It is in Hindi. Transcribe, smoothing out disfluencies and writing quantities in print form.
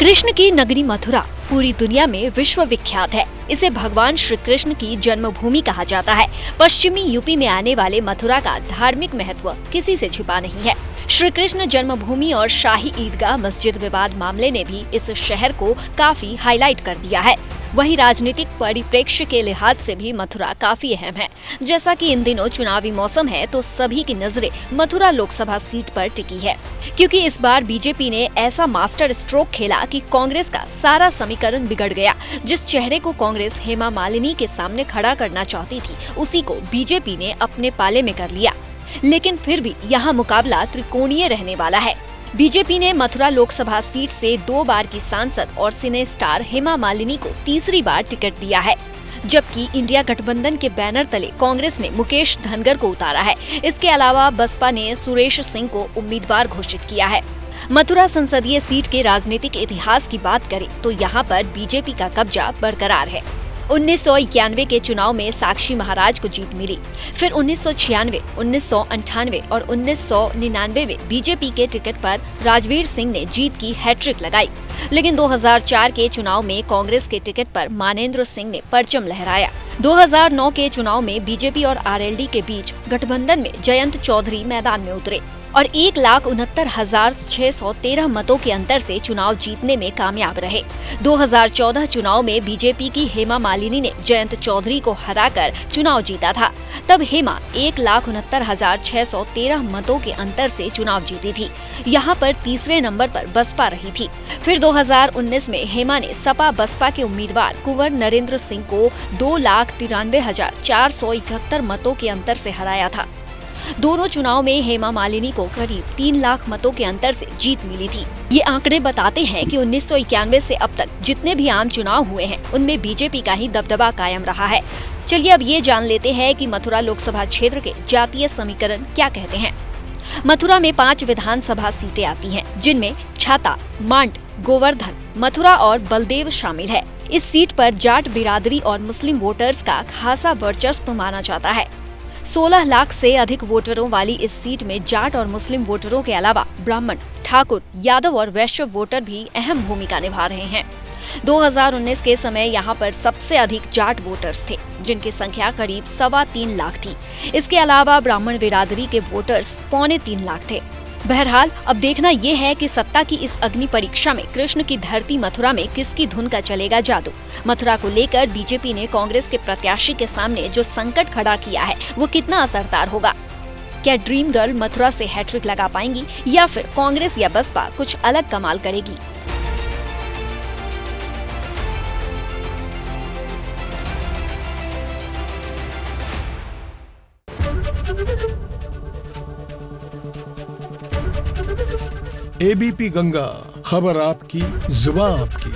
कृष्ण की नगरी मथुरा पूरी दुनिया में विश्व विख्यात है। इसे भगवान श्री कृष्ण की जन्मभूमि कहा जाता है। पश्चिमी यूपी में आने वाले मथुरा का धार्मिक महत्व किसी से छिपा नहीं है। श्री कृष्ण जन्मभूमि और शाही ईदगाह मस्जिद विवाद मामले ने भी इस शहर को काफी हाईलाइट कर दिया है। वहीं राजनीतिक परिप्रेक्ष्य के लिहाज से भी मथुरा काफी अहम है। जैसा कि इन दिनों चुनावी मौसम है तो सभी की नजरें मथुरा लोकसभा सीट पर टिकी है, क्योंकि इस बार बीजेपी ने ऐसा मास्टर स्ट्रोक खेला कि कांग्रेस का सारा समीकरण बिगड़ गया। जिस चेहरे को कांग्रेस हेमा मालिनी के सामने खड़ा करना चाहती थी, उसी को बीजेपी ने अपने पाले में कर लिया। लेकिन फिर भी यहाँ मुकाबला त्रिकोणीय रहने वाला है। बीजेपी ने मथुरा लोकसभा सीट से 2 बार की सांसद और सिने स्टार हेमा मालिनी को तीसरी बार टिकट दिया है, जबकि इंडिया गठबंधन के बैनर तले कांग्रेस ने मुकेश धनगर को उतारा है। इसके अलावा बसपा ने सुरेश सिंह को उम्मीदवार घोषित किया है। मथुरा संसदीय सीट के राजनीतिक इतिहास की बात करें तो यहाँ पर बीजेपी का कब्जा बरकरार है। 1991 के चुनाव में साक्षी महाराज को जीत मिली। फिर 1996, 1998 और 1999 में बीजेपी के टिकट पर राजवीर सिंह ने जीत की हैट्रिक लगाई। लेकिन 2004 के चुनाव में कांग्रेस के टिकट पर मानेंद्र सिंह ने परचम लहराया। 2009 के चुनाव में बीजेपी और आरएलडी के बीच गठबंधन में जयंत चौधरी मैदान में उतरे और 1,69,613 मतों के अंतर से चुनाव जीतने में कामयाब रहे। 2014 चुनाव में बीजेपी की हेमा मालिनी ने जयंत चौधरी को हराकर चुनाव जीता था। तब हेमा 1,69,613 मतों के अंतर से चुनाव जीती थी। यहाँ पर तीसरे नंबर पर बसपा रही थी। फिर 2019 में हेमा ने सपा बसपा के उम्मीदवार कुंवर नरेंद्र सिंह को 2,93,471 मतों के अंतर से हराया था। दोनों चुनाव में हेमा मालिनी को करीब 3 लाख मतों के अंतर से जीत मिली थी। ये आंकड़े बताते हैं कि 1991 से अब तक जितने भी आम चुनाव हुए हैं, उनमें बीजेपी का ही दबदबा कायम रहा है। चलिए अब ये जान लेते हैं कि मथुरा लोकसभा क्षेत्र के जातीय समीकरण क्या कहते हैं। मथुरा में 5 विधानसभा सीटें आती हैं, जिनमें छाता, मांड, गोवर्धन, मथुरा और बलदेव शामिल है। इस सीट पर जाट बिरादरी और मुस्लिम वोटर्स का खासा वर्चस्व माना जाता है। 16 लाख से अधिक वोटरों वाली इस सीट में जाट और मुस्लिम वोटरों के अलावा ब्राह्मण, ठाकुर, यादव और वैश्य वोटर भी अहम भूमिका निभा रहे हैं। 2019 के समय यहाँ पर सबसे अधिक जाट वोटर्स थे, जिनकी संख्या करीब 3.25 लाख थी। इसके अलावा ब्राह्मण बिरादरी के वोटर्स 3.25 लाख थे। बहरहाल अब देखना ये है कि सत्ता की इस अग्नि परीक्षा में कृष्ण की धरती मथुरा में किसकी धुन का चलेगा जादू। मथुरा को लेकर बीजेपी ने कांग्रेस के प्रत्याशी के सामने जो संकट खड़ा किया है, वो कितना असरदार होगा। क्या ड्रीम गर्ल मथुरा से हैट्रिक लगा पाएंगी या फिर कांग्रेस या बसपा कुछ अलग कमाल करेगी। एबीपी गंगा, खबर आपकी, जुबान आपकी।